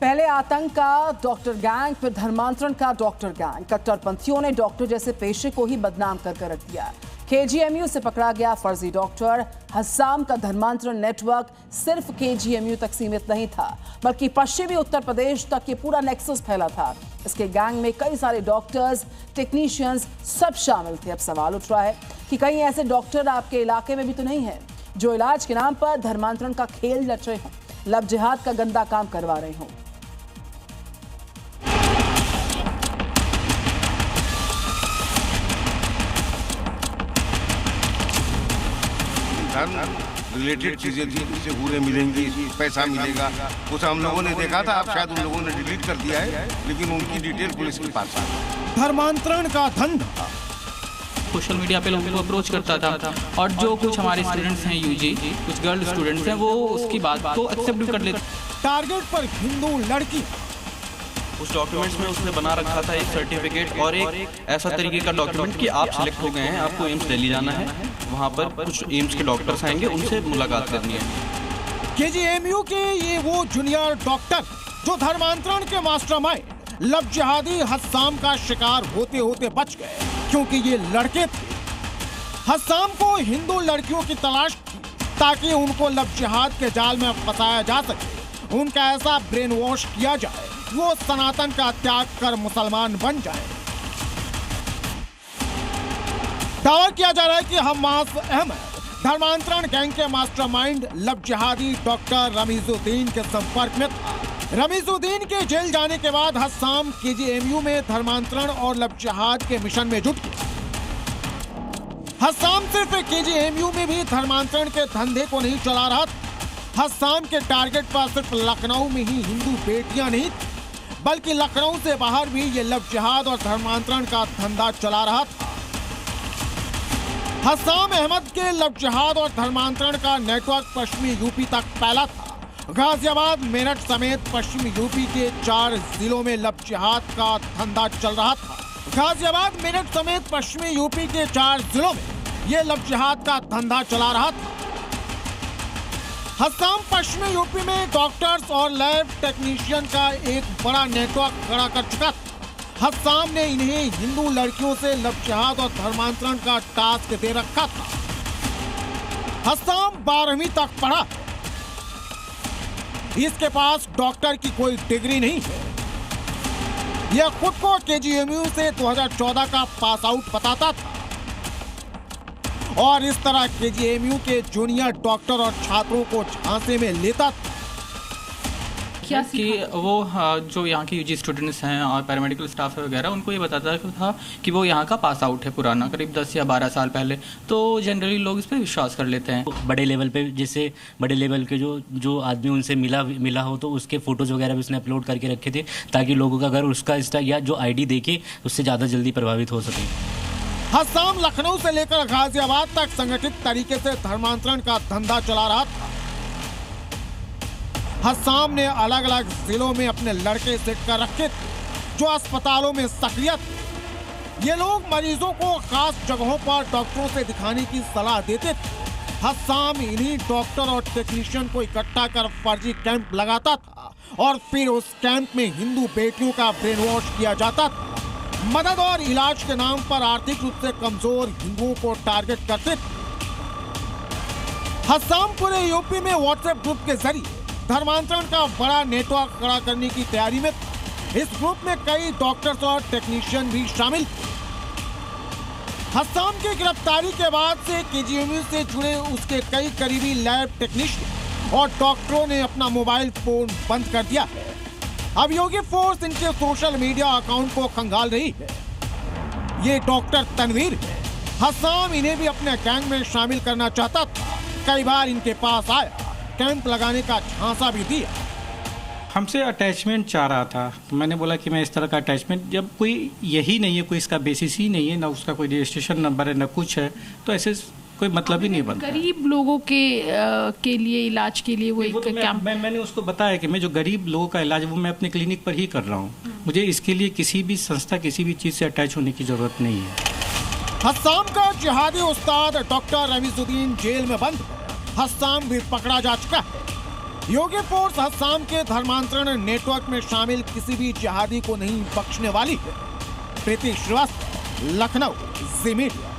पहले आतंक का डॉक्टर गैंग, फिर धर्मांतरण का डॉक्टर गैंग। कट्टरपंथियों ने डॉक्टर जैसे पेशे को ही बदनाम कर रख दिया। केजीएमयू से पकड़ा गया फर्जी डॉक्टर। हस्साम का धर्मांतरण नेटवर्क सिर्फ केजीएमयू तक सीमित नहीं था, बल्कि पश्चिमी उत्तर प्रदेश तक ये पूरा नेक्सस फैला था। इसके गैंग में कई सारे डॉक्टर्स, टेक्नीशियंस सब शामिल थे। अब सवाल उठ रहा है कि कहीं ऐसे डॉक्टर आपके इलाके में भी तो नहीं है जो इलाज के नाम पर धर्मांतरण का खेल रच रहे हों, लव जिहाद का गंदा काम करवा रहे हों। रिलेटेड चीजें थी, जिससे पूरे मिलेंगी, पैसा मिलेगा, कुछ हम लोगों ने देखा था। अब शायद उन लोगों ने डिलीट कर दिया है, लेकिन उनकी डिटेल पुलिस के पास है। धर्मांतरण का धंधा सोशल मीडिया पे लोगों को अप्रोच करता था, और जो कुछ हमारे स्टूडेंट्स हैं यूजी, कुछ गर्ल स्टूडेंट्स हैं, वो उसकी बात को एक्सेप्ट भी कर लेते। टारगेट पर हिंदू लड़की। उस डॉक्यूमेंट्स में उसने बना रखा था एक सर्टिफिकेट और एक ऐसा तरीके का डॉक्यूमेंट कि आप सिलेक्ट हो गए हैं, आपको एम्स दिल्ली जाना है, वहाँ पर कुछ एम्स के डॉक्टर्स आएंगे, उनसे मुलाकात करनी है। केजीएमयू के ये वो जूनियर डॉक्टर जो धर्मांतरण के मास्टरमाइंड लव जिहादी हस्साम का शिकार होते होते बच गए, क्योंकि ये लड़के थे। हस्साम को हिंदू लड़कियों की तलाश थी ताकि उनको लव जिहाद के जाल में फंसाया जा सके, उनका ऐसा ब्रेन वॉश किया जाए वो सनातन का त्याग कर मुसलमान बन जाए। दावा किया जा रहा है कि हम्मास अहमद धर्मांतरण गैंग के मास्टरमाइंड लव जिहादी डॉक्टर रमीजुद्दीन के संपर्क में था। रमीजुद्दीन के जेल जाने के बाद हस्साम केजीएमयू में धर्मांतरण और लव जिहाद के मिशन में जुट गया। हस्साम सिर्फ केजीएमयू में भी धर्मांतरण के धंधे को नहीं चला रहा था। हस्साम के टारगेट पर सिर्फ लखनऊ में ही हिंदू बेटियां नहीं, बल्कि लखनऊ से बाहर भी ये लव जिहाद और धर्मांतरण का धंधा चला रहा था। हस्साम अहमद के लव जिहाद और धर्मांतरण का नेटवर्क पश्चिमी यूपी तक फैला था। गाजियाबाद, मेरठ समेत पश्चिमी यूपी के 4 जिलों में लव जिहाद का धंधा चल रहा था। गाजियाबाद, मेरठ समेत पश्चिमी यूपी के 4 जिलों में ये लव जिहाद का धंधा चला रहा था। हस्साम पश्चिमी यूपी में डॉक्टर्स और लैब टेक्नीशियन का एक बड़ा नेटवर्क खड़ा कर चुका था। हस्साम ने इन्हें हिंदू लड़कियों से लव जिहाद और धर्मांतरण का टास्क दे रखा था। हस्साम 12वीं तक पढ़ा, इसके पास डॉक्टर की कोई डिग्री नहीं है। यह खुद को केजीएमयू से 2014 का पास आउट बताता था और इस तरह केजीएमयू के जूनियर डॉक्टर और छात्रों को झांसे में लेता था। क्या कि वो जो यहाँ के यूजी स्टूडेंट्स हैं और पैरामेडिकल स्टाफ है वगैरह, उनको ये बताता था कि वो यहाँ का पास आउट है पुराना, करीब 10 या 12 साल पहले। तो जनरली लोग इस पर विश्वास कर लेते हैं। बड़े लेवल पे, जैसे बड़े लेवल के जो आदमी उनसे मिला हो तो उसके फोटोज वगैरह भी उसने अपलोड करके रखे थे, ताकि लोगों का अगर उसका इंस्टा या जो आईडी देखे उससे ज़्यादा जल्दी प्रभावित हो सके। हस्साम लखनऊ से लेकर गाजियाबाद तक संगठित तरीके से धर्मांतरण का धंधा चला रहा था। हस्साम ने अलग अलग जिलों में अपने लड़के सेट कर रखे थे जो अस्पतालों में सक्रिय थे। ये लोग मरीजों को खास जगहों पर डॉक्टरों से दिखाने की सलाह देते थे। हस्साम इन्हीं डॉक्टर और टेक्नीशियन को इकट्ठा कर फर्जी कैंप लगाता था और फिर उस कैंप में हिंदू बेटियों का ब्रेन वॉश किया जाता था। मदद और इलाज के नाम पर आर्थिक रूप से कमजोर हिंदुओं को टारगेट करते थे। हस्साम पूरे यूपी में व्हाट्सएप ग्रुप के जरिए धर्मांतरण का बड़ा नेटवर्क खड़ा करने की तैयारी में था। इस ग्रुप में कई डॉक्टर्स और टेक्नीशियन भी शामिल थे। हस्साम की गिरफ्तारी के बाद से केजीएमयू से जुड़े उसके कई करीबी लैब टेक्नीशियन और डॉक्टरों ने अपना मोबाइल फोन बंद कर दिया है। अब योगी फोर्स इनके सोशल मीडिया अकाउंट को खंगाल रही है। ये डॉक्टर तनवीर है। हस्साम इन्हें भी अपने गैंग में शामिल करना चाहता था। कई बार इनके पास आया, कैंप लगाने का झांसा भी दिया। हमसे अटैचमेंट चाह रहा था, तो मैंने बोला कि मैं इस तरह का अटैचमेंट, जब कोई यही नहीं है, कोई इसका बेसिस ही नहीं है, ना उसका कोई रजिस्ट्रेशन नंबर है, ना कुछ है, तो ऐसे कोई मतलब ही नहीं बनता। गरीब लोगों के लिए इलाज के लिए वो एक कैंप। मैंने उसको बताया कि मैं जो गरीब लोगों का इलाज वो मैं अपने क्लिनिक पर ही कर रहा हूँ, मुझे इसके लिए किसी भी संस्था, किसी भी चीज़ से अटैच होने की जरूरत नहीं है। हस्साम का जिहादी उस्ताद डॉक्टर रमीजुद्दीन जेल में बंद है। हस्साम भी पकड़ा जा चुका है। योगी फोर्स हसाम के धर्मांतरण नेटवर्क में शामिल किसी भी जिहादी को नहीं बख्शने वाली है। प्रीति श्रीवास्तव, लखनऊ, जी मीडिया।